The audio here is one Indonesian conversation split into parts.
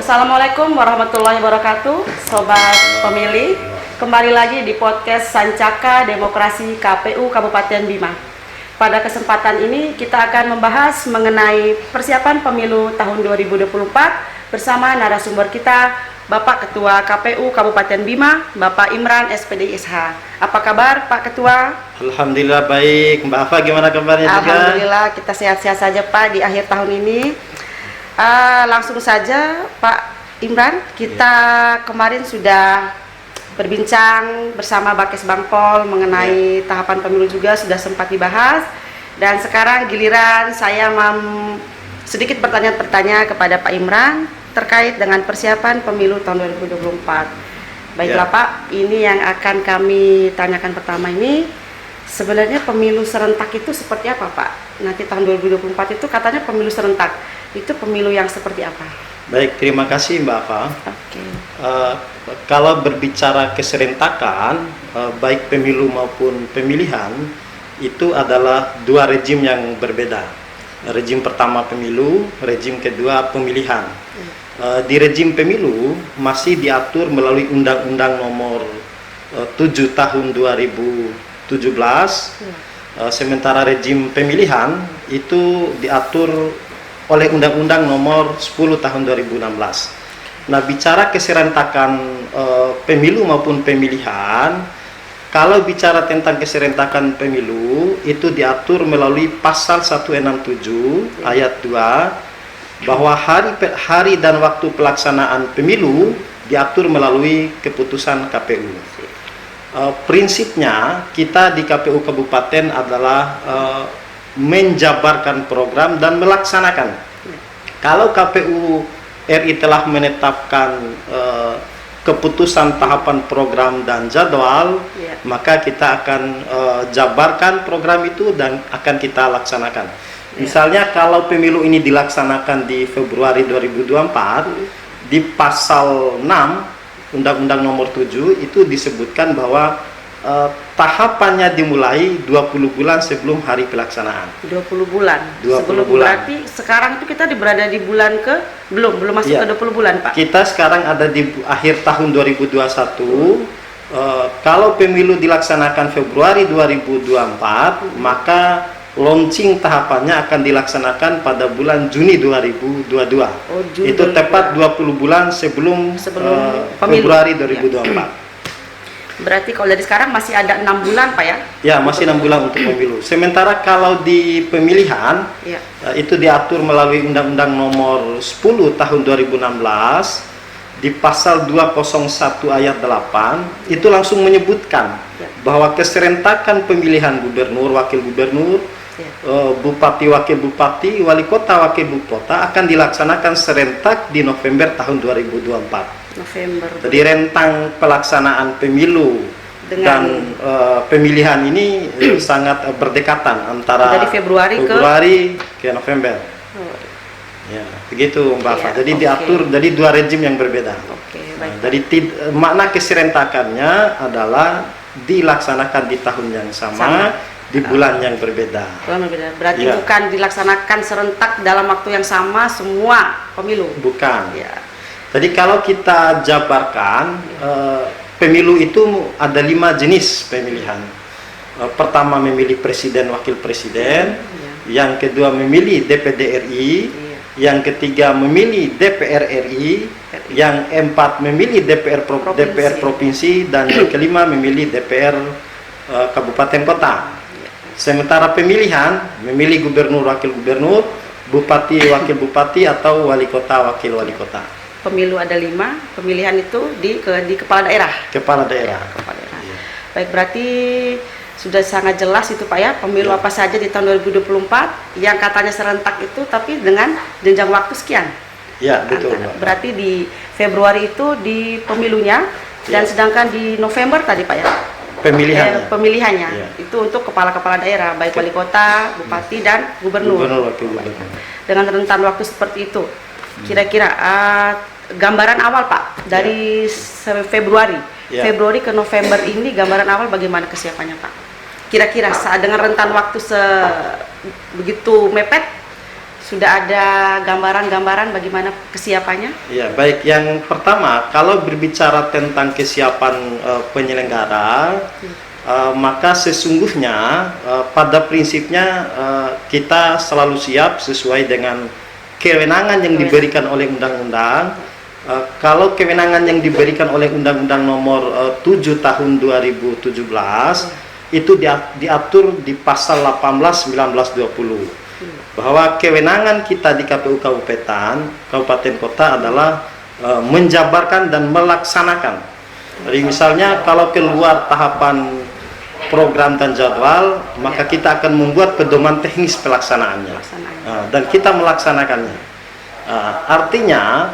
Assalamualaikum warahmatullahi wabarakatuh, Sobat Pemilih. Kembali lagi di podcast Sancaka Demokrasi KPU Kabupaten Bima. Pada kesempatan ini kita akan membahas mengenai persiapan pemilu tahun 2024 bersama narasumber kita, Bapak Ketua KPU Kabupaten Bima, Bapak Imran SPD SH. Apa kabar Pak Ketua? Alhamdulillah baik. Mbak Afa gimana kabarnya juga? Alhamdulillah kita sehat-sehat saja Pak di akhir tahun ini. Langsung saja Pak Imran, kita kemarin sudah berbincang bersama Bakes Bangpol mengenai tahapan pemilu juga sudah sempat dibahas. Dan sekarang giliran saya mau sedikit bertanya kepada Pak Imran terkait dengan persiapan pemilu tahun 2024. Baiklah Pak, ini yang akan kami tanyakan pertama ini, sebenarnya pemilu serentak itu seperti apa Pak? Nanti tahun 2024 itu katanya pemilu serentak, itu pemilu yang seperti apa? Baik, terima kasih Mbak Afa. Kalau berbicara keserentakan, baik pemilu maupun pemilihan, itu adalah dua rejim yang berbeda. Rejim pertama pemilu, rejim kedua pemilihan. Di rejim pemilu masih diatur melalui Undang-Undang Nomor 7 Tahun 2017. Sementara rejim pemilihan itu diatur oleh Undang-Undang Nomor 10 Tahun 2016. Nah, bicara keserentakan pemilu maupun pemilihan, kalau bicara tentang keserentakan pemilu itu diatur melalui Pasal 167 ayat 2 bahwa hari dan waktu pelaksanaan pemilu diatur melalui keputusan KPU. Prinsipnya kita di KPU Kabupaten adalah menjabarkan program dan melaksanakan. Kalau KPU RI telah menetapkan keputusan tahapan program dan jadwal, maka kita akan jabarkan program itu dan akan kita laksanakan. Misalnya kalau pemilu ini dilaksanakan di Februari 2024, di pasal 6 Undang-Undang Nomor 7 itu disebutkan bahwa tahapannya dimulai 20 bulan sebelum hari pelaksanaan. 20 bulan. 20 sebelum bulan. Berarti sekarang itu kita berada di bulan ke belum masuk ke 20 bulan, Pak. Kita sekarang ada di akhir tahun 2021. Kalau pemilu dilaksanakan Februari 2024, maka launching tahapannya akan dilaksanakan pada bulan Juni 2022. Juni itu tepat 20 bulan sebelum Februari 2024. Berarti kalau dari sekarang masih ada 6 bulan Pak ya? Ya, masih 6 bulan untuk pemilu. Sementara kalau di pemilihan, itu diatur melalui Undang-Undang Nomor 10 Tahun 2016, di pasal 201 ayat 8, itu langsung menyebutkan bahwa keserentakan pemilihan gubernur, wakil gubernur, bupati, wakil bupati, wali kota, wakil kota akan dilaksanakan serentak di November tahun 2024. Jadi rentang pelaksanaan pemilu dan pemilihan ini sangat berdekatan antara dari Februari ke November. Ya, begitu Mbak Afa. Jadi diatur jadi dua rejim yang berbeda. Jadi makna keserentakannya adalah dilaksanakan di tahun yang sama. Di bulan yang berbeda. Berarti bukan dilaksanakan serentak dalam waktu yang sama semua pemilu. Bukan. Jadi kalau kita jabarkan, pemilu itu ada 5 jenis pemilihan. Pertama memilih presiden, wakil presiden. Yang kedua memilih DPD RI. Yang ketiga memilih DPR RI. Yang keempat memilih DPR provinsi. Dan yang kelima memilih DPR kabupaten kota. Sementara pemilihan memilih gubernur, wakil gubernur, bupati, wakil bupati, atau wali kota, wakil wali kota. Pemilu ada 5, pemilihan itu di kepala daerah. Kepala daerah. Baik, berarti sudah sangat jelas itu Pak ya, pemilu apa saja di tahun 2024 yang katanya serentak itu tapi dengan jenjang waktu sekian. Ya, betul. Berarti di Februari itu di pemilunya dan sedangkan di November tadi Pak ya. Pemilihannya itu untuk kepala-kepala daerah, baik wali kota, bupati, dan gubernur. Dengan rentan waktu seperti itu, kira-kira gambaran awal Pak dari Februari ke November ini, gambaran awal bagaimana kesiapannya Pak? Kira-kira dengan rentan waktu begitu mepet, Sudah ada gambaran-gambaran bagaimana kesiapannya? Ya, baik. Yang pertama, kalau berbicara tentang kesiapan penyelenggara, maka sesungguhnya pada prinsipnya kita selalu siap sesuai dengan kewenangan yang diberikan oleh undang-undang. Kalau kewenangan yang diberikan oleh Undang-Undang Nomor 7 Tahun 2017 itu diatur di pasal 18, 19, 20 bahwa kewenangan kita di KPU Kabupaten Kota adalah menjabarkan dan melaksanakan. Jadi misalnya kalau keluar tahapan program dan jadwal, maka kita akan membuat pedoman teknis pelaksanaannya. Dan kita melaksanakannya. Artinya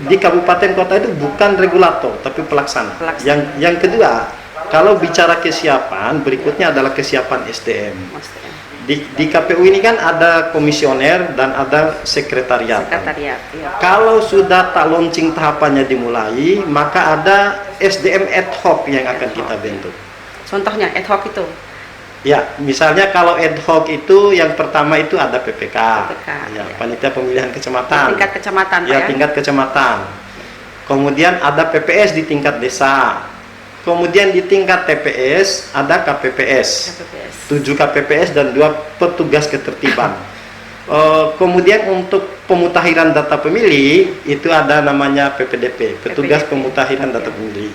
di kabupaten kota itu bukan regulator tapi pelaksana. Yang kedua, kalau bicara kesiapan, berikutnya adalah kesiapan SDM. Di KPU ini kan ada komisioner dan ada sekretariat. Ya. Kalau sudah launching tahapannya dimulai, maka ada SDM ad hoc yang akan kita bentuk. Contohnya ad hoc itu? Ya, misalnya kalau ad hoc itu yang pertama itu ada PPK, ya, Panitia Pemilihan Kecamatan. Tingkat kecamatan, ya, tingkat kecamatan. Kemudian ada PPS di tingkat desa. Kemudian di tingkat TPS ada KPPS. 7 KPPS dan 2 petugas ketertiban. Kemudian untuk pemutakhiran data pemilih itu ada namanya PPDP, petugas pemutakhiran data pemilih.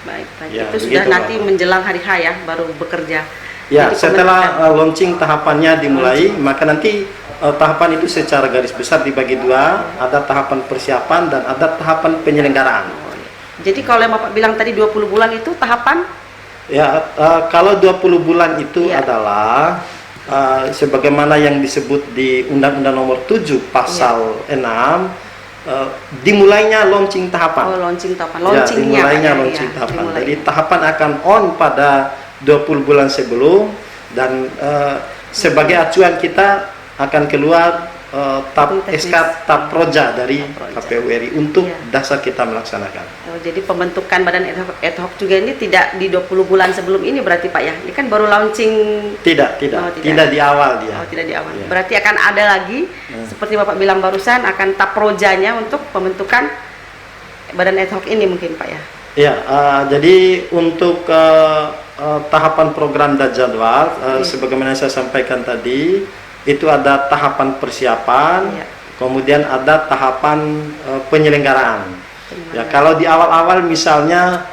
Baik. Ya, itu sudah nanti menjelang hari H ya, baru bekerja. Ya, setelah launching tahapannya dimulai, maka nanti tahapan itu secara garis besar dibagi dua, ada tahapan persiapan dan ada tahapan penyelenggaraan. Jadi kalau yang Bapak bilang tadi 20 bulan itu tahapan? Ya, kalau 20 bulan itu adalah sebagaimana yang disebut di Undang-Undang Nomor 7 Pasal 6, dimulainya launching tahapan. Oh, launching tahapan. Dimulainya launching tahapan. Jadi tahapan akan on pada 20 bulan sebelum, dan sebagai acuan kita akan keluar SK TAP Proja dari KPU RI untuk dasar kita melaksanakan. Jadi pembentukan badan ad hoc juga ini tidak di 20 bulan sebelum ini berarti Pak ya? Ini kan baru launching. Tidak di awal dia. Tidak di awal. Berarti akan ada lagi seperti Bapak bilang barusan, akan TAP Projanya untuk pembentukan badan ad hoc ini mungkin Pak ya? Ya, jadi untuk tahapan program dan jadwal, sebagaimana saya sampaikan tadi, itu ada tahapan persiapan, kemudian ada tahapan penyelenggaraan. Ya, kalau di awal-awal misalnya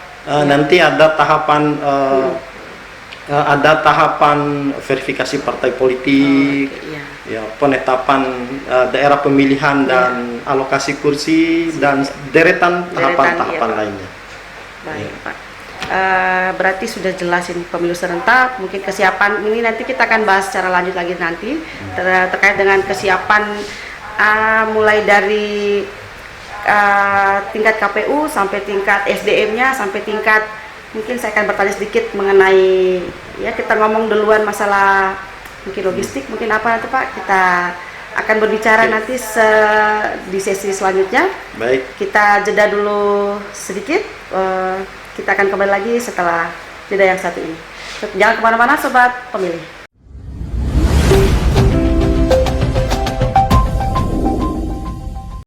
nanti ada tahapan verifikasi partai politik, ya, penetapan daerah pemilihan dan alokasi kursi dan deretan tahapan-tahapan lainnya. Baik, Pak. Berarti sudah jelas ini pemilu serentak. Mungkin kesiapan ini nanti kita akan bahas secara lanjut lagi nanti terkait dengan kesiapan mulai dari tingkat KPU sampai tingkat SDM-nya sampai tingkat, mungkin saya akan bertanya sedikit mengenai, ya kita ngomong duluan masalah mungkin logistik, mungkin apa nanti Pak, kita akan berbicara nanti di sesi selanjutnya. Baik. Kita jeda dulu sedikit. Kita akan kembali lagi setelah jeda yang satu ini. Jangan kemana-mana Sobat Pemilih.